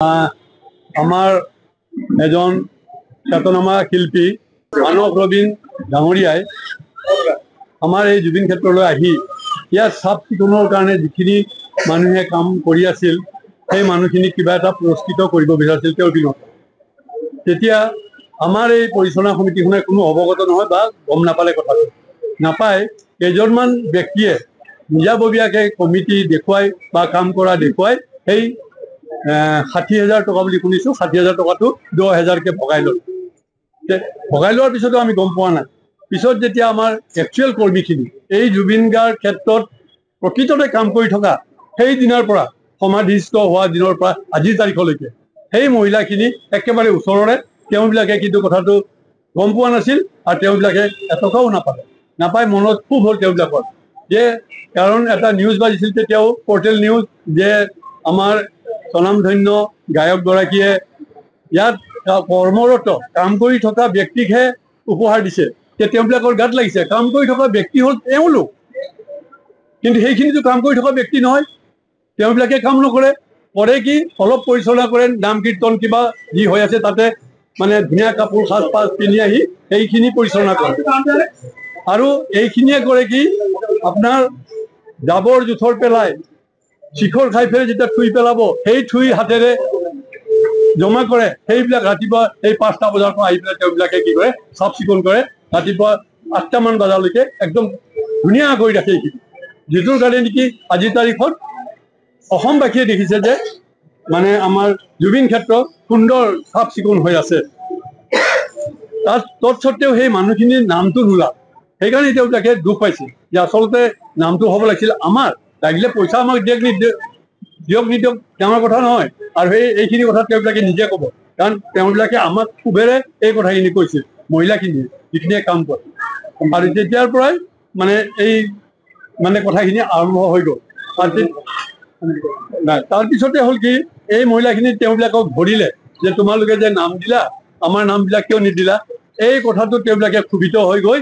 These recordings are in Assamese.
আমাৰ এজন খ্যাতনামা শিল্পী মানৱ ৰবীন ডাঙৰীয়াই আমাৰ এই জুবিন ক্ষেত্ৰলৈ আহি ইয়াত চাফ চিকুণৰ কাৰণে যিখিনি মানুহে কাম কৰি আছিল সেই মানুহখিনিক কিবা এটা পুৰস্কৃত কৰিব বিচাৰিছিল তেওঁৰ দিনত। তেতিয়া আমাৰ এই পৰিচালনা সমিতিখনে কোনো অৱগত নহয় বা গম নাপালে কথাটো। নাপায় কেইজনমান ব্যক্তিয়ে নিজাববীয়াকৈ কমিটি দেখুৱাই বা কাম কৰা দেখুৱাই সেই ৬০,০০০ টকা বুলি শুনিছোঁ, ৬০,০০০ টকাটো ১০,০০০কে ভগাই ল'ল। ভগাই লোৱাৰ পিছতো আমি গম পোৱা নাই। পিছত যেতিয়া আমাৰ একচুৱেল কৰ্মীখিনি এই জুবিন গাৰ্গ ক্ষেত্ৰত প্ৰকৃততে কাম কৰি থকা সেই দিনৰ পৰা সমাধিস্থ হোৱা দিনৰ পৰা আজিৰ তাৰিখলৈকে সেই মহিলাখিনি একেবাৰে ওচৰৰে, তেওঁবিলাকে কিন্তু কথাটো গম পোৱা নাছিল আৰু তেওঁবিলাকে এটকাও নাপায়। মনত খুব হ'ল তেওঁবিলাকৰ যে, কাৰণ এটা নিউজ বাজিছিল তেতিয়াও, পৰ্টেল নিউজ, যে আমাৰ স্বনামধন্য গায়কগৰাকীয়ে ইয়াত কৰ্মৰত কাম কৰি থকা ব্যক্তিকহে উপহাৰ দিছে। তেওঁবিলাকৰ গাত লাগিছে, কাম কৰি থকা ব্যক্তি হ'ল এওঁলোক, কিন্তু সেইখিনিতো কাম কৰি থকা ব্যক্তি নহয়। তেওঁবিলাকে কাম নকৰে, কৰে কি অলপ পৰিচালনা কৰে, নাম কীৰ্তন কিবা যি হৈ আছে তাতে মানে ধুনীয়া কাপোৰ সাজ পিন্ধি আহি সেইখিনি পৰিচালনা কৰে। আৰু এইখিনিয়ে কৰে কি আপোনাৰ জাবৰ জোথৰ পেলাই শিখৰ খাই ফেলে যেতিয়া থুই পেলাব সেই থুই হাতেৰে জমা কৰে, সেইবিলাক ৰাতিপুৱা এই ৫টা বজাৰ পৰা আহি পেলাই তেওঁবিলাকে কি কৰে, চাফ চিকুণ কৰে। ৰাতিপুৱা ৮টামান বজালৈকে একদম ধুনীয়া কৰি ৰাখে এইখিনি, যিটোৰ কাৰণে নেকি আজিৰ তাৰিখত অসমবাসীয়ে দেখিছে যে মানে আমাৰ জুবিন ক্ষেত্ৰ সুন্দৰ চাফ চিকুণ হৈ আছে। তৎসত্বেও সেই মানুহখিনিৰ নামটো নোলাল। সেইকাৰণে তেওঁবিলাকে দুখ পাইছে যে আচলতে নামটো হ'ব লাগিছিল আমাৰ। লাগিলে পইচা আমাক দিয়ক নিদিয়ক তেওঁৰ কথা নহয়, আৰু এইখিনি কথা তেওঁবিলাকে নিজে ক'ব, কাৰণ তেওঁবিলাকে আমাক খুবেৰে এই কথাখিনি কৈছিল, মহিলাখিনিয়ে যিখিনিয়ে কাম কৰে। আৰু তেতিয়াৰ পৰাই মানে এই মানে কথাখিনি আৰম্ভ হৈ গ'ল। তাৰপিছতে হ'ল কি, এই মহিলাখিনি তেওঁবিলাকক ধৰিলে যে তোমালোকে যে নাম দিলা, আমাৰ নামবিলাক কিয় নিদিলা। এই কথাটো তেওঁবিলাকে ক্ষোভিত হৈ গৈ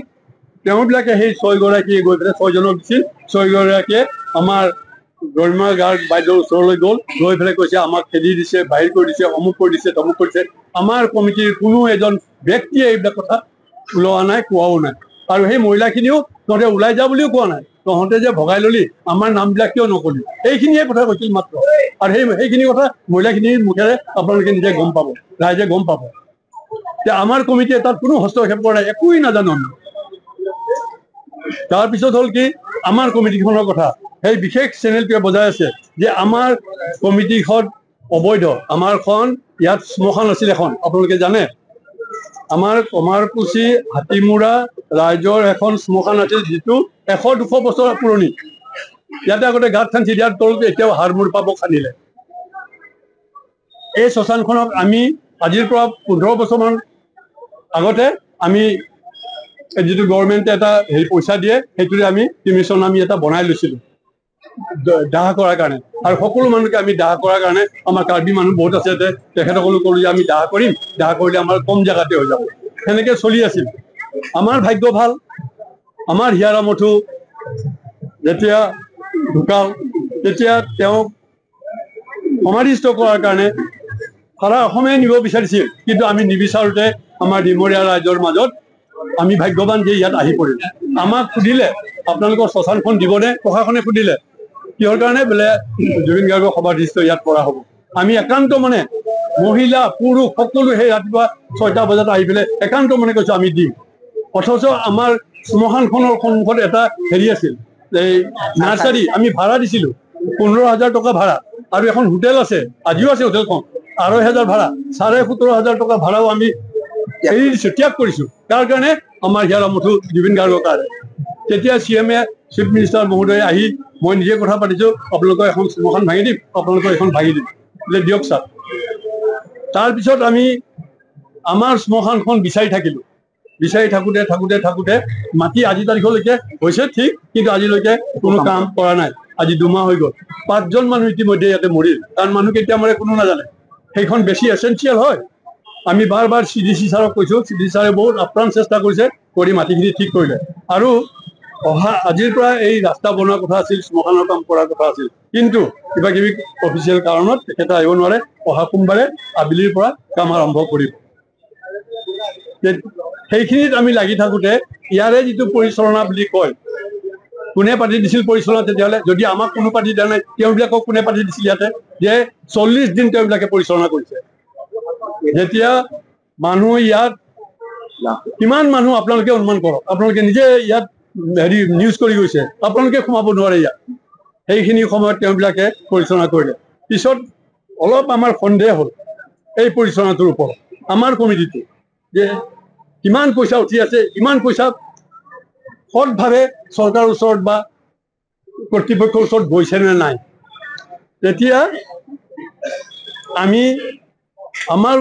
তেওঁবিলাকে সেই ৬গৰাকীয়ে গৈ পেলাই ৬জনক দিছিল। ৬গৰাকীয়ে আমাৰ গৰিমা গাৰ্গ বাইদেউৰ ওচৰলৈ গ'ল, গৈ পেলাই কৈছে আমাক খেদি দিছে, বাহিৰ কৰি দিছে, অমুক কৰি দিছে, তমুক কৰিছে। আমাৰ কমিটিৰ কোনো এজন ব্যক্তিয়ে এইবিলাক কথা ওলোৱা নাই, কোৱাও নাই। আৰু সেই মহিলাখিনিও তহঁতে ওলাই যা বুলিও কোৱা নাই, তহঁতে যে ভগাই ললি আমাৰ নামবিলাক কিয় নকলি, এইখিনিয়ে কথা কৈছিল মাত্ৰ। আৰু সেইখিনি কথা মহিলাখিনিৰ মুখেৰে আপোনালোকে নিজে গম পাব, ৰাইজে গম পাব যে আমাৰ কমিটিয়ে তাত কোনো হস্তক্ষেপ কৰা নাই, একোৱেই নাজানো আমি। তাৰপিছত হ'ল কি, আমাৰ কমিটিখনৰ কথা সেই বিশেষ চেনেলটোৱে বজাই আছে যে আমাৰ কমিটিখন অবৈধ। আমাৰখন ইয়াত শ্মশান আছিল এখন, আপোনালোকে জানে। আমাৰ কমাৰকুছি হাতীমূৰা ৰাইজৰ এখন শ্মশান আছিল, যিটো ১০০-২০০ বছৰ পুৰণি। ইয়াতে আগতে গাঁত খান্দি দিয়াৰ তলত এতিয়াও হাড়মূৰ পাব খান্দিলে। এই শ্মশানখনক আমি আজিৰ পৰা ১৫ বছৰমান আগতে আমি যিটো গভৰ্ণমেণ্টে এটা পইচা দিয়ে, সেইটোৰে আমি কমিশ্যন আমি এটা বনাই লৈছিলোঁ দাহ কৰাৰ কাৰণে। আৰু সকলো মানুহকে আমি দাহ কৰাৰ কাৰণে, আমাৰ কাৰ্বি মানুহ বহুত আছে, তেখেতসকলো ক'লো যে আমি দাহ কৰিম, দাহ কৰিলে আমাৰ কম জেগাতে হৈ যাব। সেনেকে চলি আছিল। আমাৰ ভাগ্য ভাল, আমাৰ হিয়াৰ আমঠু যেতিয়া ঢুকাল তেতিয়া তেওঁক সমাধিস্থ কৰাৰ কাৰণে সাৰা অসমে নিব বিচাৰিছিল, কিন্তু আমি নিবিচাৰোঁতে আমাৰ ডিমৰীয়া ৰাইজৰ মাজত আমি ভাগ্যৱান যে ইয়াত আহি পৰিল। আমাক সুধিলে আপোনালোকৰ শ্মশানখন দিবনে, প্ৰশাসনে সুধিলে কিহৰ কাৰণে, বোলে জুবিন গাৰ্গৰ সমাধিস্থ ইয়াত কৰা হ'ব। আমি একান্ত মনে মহিলা পুৰুষ সকলো সেই ৰাতিপুৱা ৬টা বজাত আহি পেলাই একান্ত মনে কৈছোঁ আমি দিম। অথচ আমাৰ শ্মশানখনৰ সন্মুখত এটা হেৰি আছিল, এই নাৰ্চাৰী, আমি ভাড়া দিছিলোঁ ১৫,০০০ টকা ভাড়া, আৰু এখন হোটেল আছে, আজিও আছে হোটেলখন, ২,৫০০ ভাড়া, ১৭,৫০০ টকা ভাড়াও আমি এৰি দিছোঁ, ত্যাগ কৰিছোঁ। তাৰ কাৰণে আমাৰ হিয়াৰ আমঠু জুবিন গাৰ্গৰ কাৰণে। তেতিয়া CM-এ, চিফ মিনিষ্টাৰ মহোদয়ে আহি মই নিজে কথা পাতিছোঁ, আপোনালোকৰ এখন শ্মশান ভাঙি দিম, আপোনালোকৰ এখন ভাঙি দিম, বোলে দিয়ক ছাৰ। তাৰপিছত আমি আমাৰ শ্মশানখন বিচাৰি থাকিলোঁ। বিচাৰি থাকোঁতে মাটি আজি তাৰিখলৈকে হৈছে ঠিক, কিন্তু আজিলৈকে কোনো কাম কৰা নাই। আজি ২ মাহ হৈ গ'ল, ৫জন মানুহ ইতিমধ্যে ইয়াতে মৰিল। কাৰণ মানুহ কেতিয়া মৰে কোনো নাজানে। সেইখন বেছি এচেঞ্চিয়েল হয়। আমি বাৰ CDC ছাৰক কৈছোঁ, CDC ছাৰে বহুত আপ্ৰাণ চেষ্টা কৰিছে, কৰি মাটিখিনি ঠিক কৰিলে। আৰু আজিৰ পৰা এই ৰাস্তা বনোৱাৰ কথা আছিল, শ্মশানৰ কাম কৰাৰ কথা আছিল, কিন্তু কিবা কিবি অফিচিয়েল কাৰণত তেখেতে আহিব নোৱাৰে। অহা সোমবাৰে আবেলিৰ পৰা কাম আৰম্ভ কৰিব। সেইখিনিত আমি লাগি থাকোঁতে ইয়াৰে যিটো পৰিচালনা বুলি কয়, কোনে পাতি দিছিল পৰিচালনা? তেতিয়াহ'লে যদি আমাক কোনো পাতি দিয়া নাই, তেওঁবিলাকক কোনে পাতি দিছিল? ইয়াতে যে 40 দিন তেওঁবিলাকে পৰিচালনা কৰিছে। যেতিয়া মানুহ ইয়াত কিমান মানুহ আপোনালোকে অনুমান কৰক, আপোনালোকে নিজে ইয়াত নিউজ কৰি গৈছে, আপোনালোকে সোমাব নোৱাৰে ইয়াত। সেইখিনি সময়ত তেওঁবিলাকে পৰিচালনা কৰিলে। পিছত অলপ আমাৰ সন্দেহ হ'ল এই পৰিচালনাটোৰ ওপৰত, আমাৰ কমিটিটো, যে কিমান পইচা উঠি আছে, ইমান পইচা সৎভাৱে চৰকাৰৰ ওচৰত বা কৰ্তৃপক্ষৰ ওচৰত গৈছে নে নাই। তেতিয়া আমি আমাৰ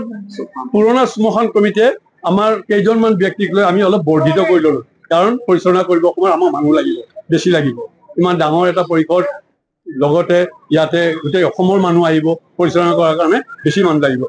পুৰণা শ্মশান কমিটিয়ে আমাৰ কেইজনমান ব্যক্তিক লৈ আমি অলপ বৰ্ধিত কৰি ল'লো, কাৰণ পৰিচালনা কৰিব সময়ত আমাৰ মানুহ লাগিব, বেছি লাগিব। ইমান ডাঙৰ এটা পৰিসৰ, লগতে ইয়াতে গোটেই অসমৰ মানুহ আহিব, পৰিচালনা কৰাৰ কাৰণে বেছি মানুহ লাগিব।